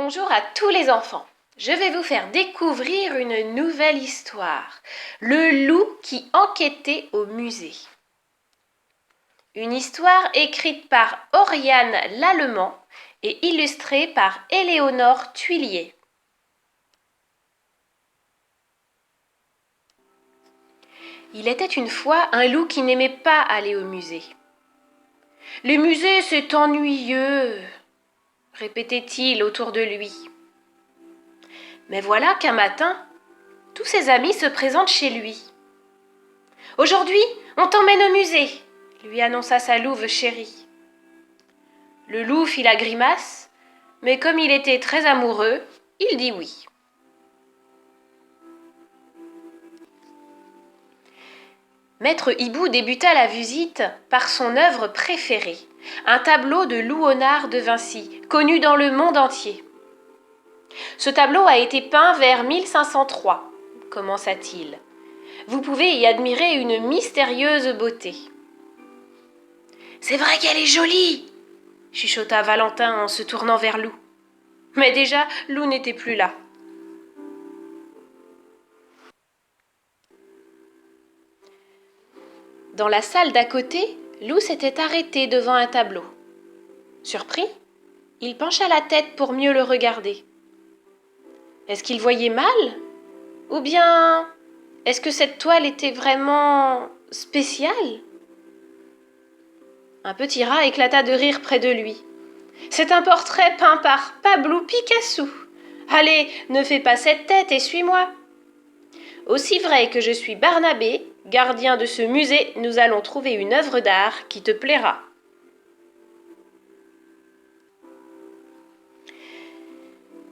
Bonjour à tous les enfants. Je vais vous faire découvrir une nouvelle histoire. Le loup qui enquêtait au musée. Une histoire écrite par Oriane Lallemand et illustrée par Éléonore Tuillier. Il était une fois un loup qui n'aimait pas aller au musée. « Les musées, c'est ennuyeux !» répétait-il autour de lui. Mais voilà qu'un matin, tous ses amis se présentent chez lui. « Aujourd'hui, on t'emmène au musée !» lui annonça sa louve chérie. Le loup fit la grimace, mais comme il était très amoureux, il dit oui. Maître Hibou débuta la visite par son œuvre préférée, un tableau de Louonard de Vinci, connu dans le monde entier. Ce tableau a été peint vers 1503, commença-t-il. Vous pouvez y admirer une mystérieuse beauté. C'est vrai qu'elle est jolie, chuchota Valentin en se tournant vers Lou. Mais déjà, Lou n'était plus là. Dans la salle d'à côté, Lou s'était arrêté devant un tableau. Surpris, il pencha la tête pour mieux le regarder. Est-ce qu'il voyait mal? Ou bien, est-ce que cette toile était vraiment spéciale? Un petit rat éclata de rire près de lui. C'est un portrait peint par Pablo Picasso. Allez, ne fais pas cette tête et suis-moi. Aussi vrai que je suis Barnabé, gardien de ce musée, nous allons trouver une œuvre d'art qui te plaira.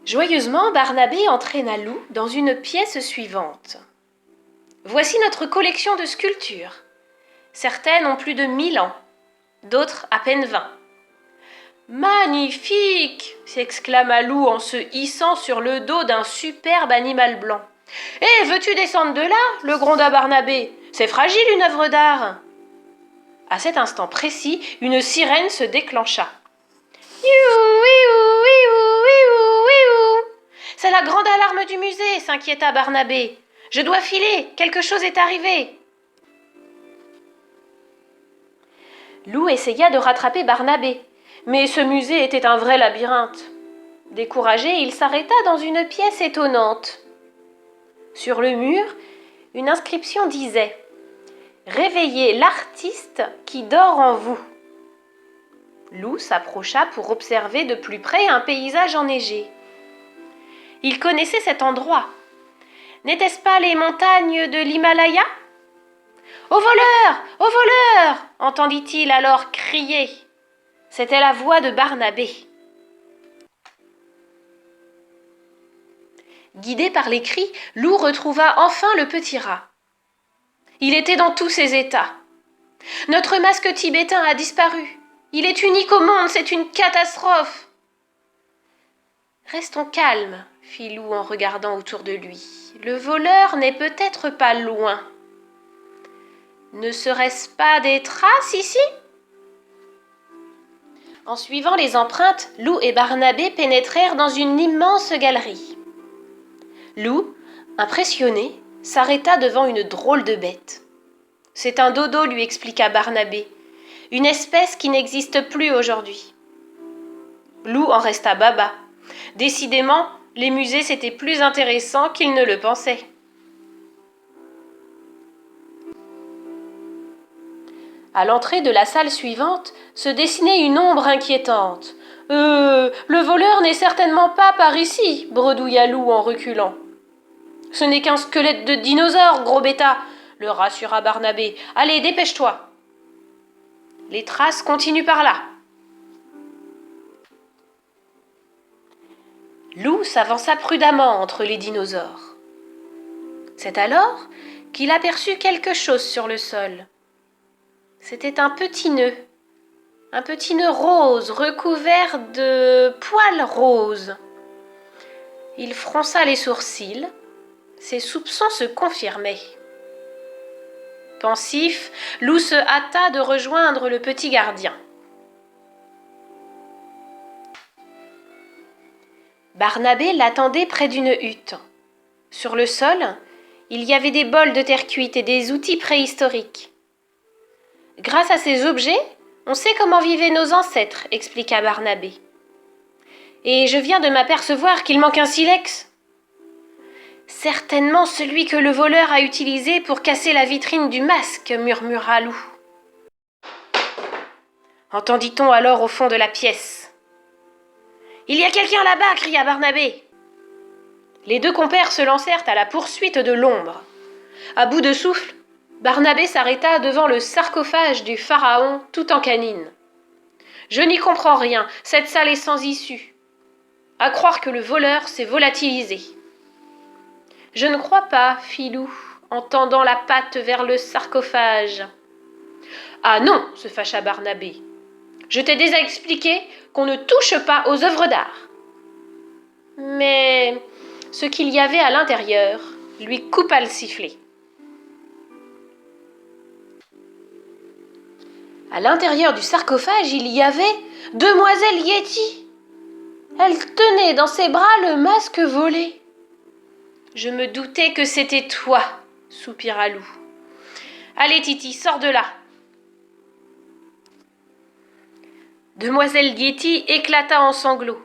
Joyeusement, Barnabé entraîna Lou dans une pièce suivante. Voici notre collection de sculptures. Certaines ont plus de 1000 ans, d'autres à peine 20. Magnifique! S'exclama Lou en se hissant sur le dos d'un superbe animal blanc. Eh, veux-tu descendre de là? Le gronda Barnabé. C'est fragile une œuvre d'art. À cet instant précis, une sirène se déclencha. C'est la grande alarme du musée, s'inquiéta Barnabé. Je dois filer, quelque chose est arrivé. Lou essaya de rattraper Barnabé, mais ce musée était un vrai labyrinthe. Découragé, il s'arrêta dans une pièce étonnante. Sur le mur, une inscription disait « Réveillez l'artiste qui dort en vous ». Lou s'approcha pour observer de plus près un paysage enneigé. Il connaissait cet endroit. N'était-ce pas les montagnes de l'Himalaya? « Au voleur! Au voleur !» entendit-il alors crier. C'était la voix de Barnabé. Guidé par les cris, Lou retrouva enfin le petit rat. Il était dans tous ses états. « Notre masque tibétain a disparu. Il est unique au monde, c'est une catastrophe. » « Restons calmes, fit Lou en regardant autour de lui. Le voleur n'est peut-être pas loin. Ne serait-ce pas des traces ici? En suivant les empreintes, Lou et Barnabé pénétrèrent dans une immense galerie. Lou, impressionné, s'arrêta devant une drôle de bête. « C'est un dodo, lui expliqua Barnabé, une espèce qui n'existe plus aujourd'hui. » Lou en resta baba. Décidément, les musées c'était plus intéressant qu'il ne le pensait. À l'entrée de la salle suivante se dessinait une ombre inquiétante. « Le voleur n'est certainement pas par ici, » bredouilla Lou en reculant. « Ce n'est qu'un squelette de dinosaure, gros bêta, » le rassura Barnabé. « Allez, dépêche-toi. » Les traces continuent par là. Lou s'avança prudemment entre les dinosaures. C'est alors qu'il aperçut quelque chose sur le sol. C'était un petit nœud rose recouvert de poils roses. Il fronça les sourcils, ses soupçons se confirmaient. Pensif, Lou se hâta de rejoindre le petit gardien. Barnabé l'attendait près d'une hutte. Sur le sol, il y avait des bols de terre cuite et des outils préhistoriques. Grâce à ces objets, on sait comment vivaient nos ancêtres, expliqua Barnabé. Et je viens de m'apercevoir qu'il manque un silex. Certainement celui que le voleur a utilisé pour casser la vitrine du masque, murmura Lou. Entendit-on alors au fond de la pièce. Il y a quelqu'un là-bas, cria Barnabé. Les deux compères se lancèrent à la poursuite de l'ombre. À bout de souffle, Barnabé s'arrêta devant le sarcophage du pharaon tout en canine. Je n'y comprends rien, cette salle est sans issue. À croire que le voleur s'est volatilisé. Je ne crois pas, fit Lou, en tendant la patte vers le sarcophage. Ah non, se fâcha Barnabé. Je t'ai déjà expliqué qu'on ne touche pas aux œuvres d'art. Mais ce qu'il y avait à l'intérieur lui coupa le sifflet. À l'intérieur du sarcophage, il y avait Demoiselle Yeti. Elle tenait dans ses bras le masque volé. Je me doutais que c'était toi, soupira Lou. Allez, Titi, sors de là. Demoiselle Yeti éclata en sanglots.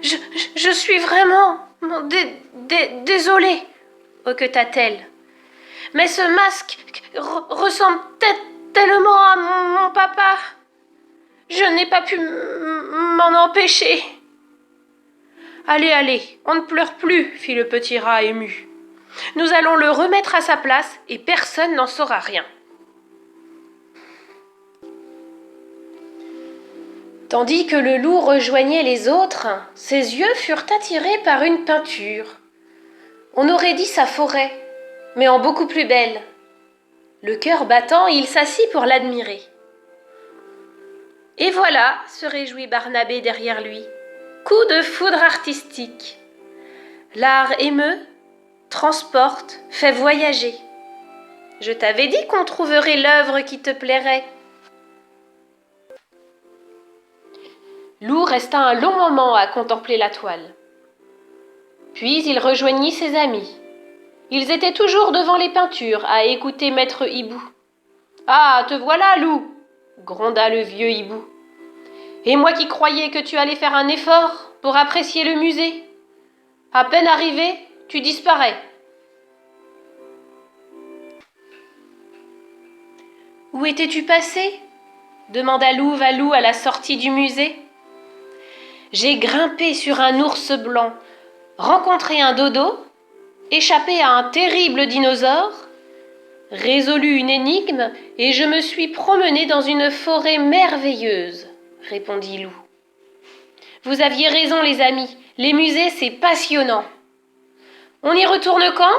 Je suis vraiment désolée, hoqueta-t-elle. Mais ce masque ressemble tellement à mon papa. Je n'ai pas pu m'en empêcher. Allez, on ne pleure plus, fit le petit rat ému. Nous allons le remettre à sa place et personne n'en saura rien. Tandis que le loup rejoignait les autres, ses yeux furent attirés par une peinture. On aurait dit sa forêt, mais en beaucoup plus belle. Le cœur battant, il s'assit pour l'admirer. Et voilà, se réjouit Barnabé derrière lui. Coup de foudre artistique. L'art émeut, transporte, fait voyager. Je t'avais dit qu'on trouverait l'œuvre qui te plairait. Lou resta un long moment à contempler la toile. Puis il rejoignit ses amis. Ils étaient toujours devant les peintures à écouter Maître Hibou. « Ah, te voilà, Lou !» gronda le vieux hibou. « Et moi qui croyais que tu allais faire un effort pour apprécier le musée. À peine arrivé, tu disparais. » « Où étais-tu passé ?» demanda Louvalou à la sortie du musée. « J'ai grimpé sur un ours blanc, rencontré un dodo, échappé à un terrible dinosaure, résolu une énigme et je me suis promené dans une forêt merveilleuse, répondit Lou. Vous aviez raison, les amis, les musées, c'est passionnant. On y retourne quand ?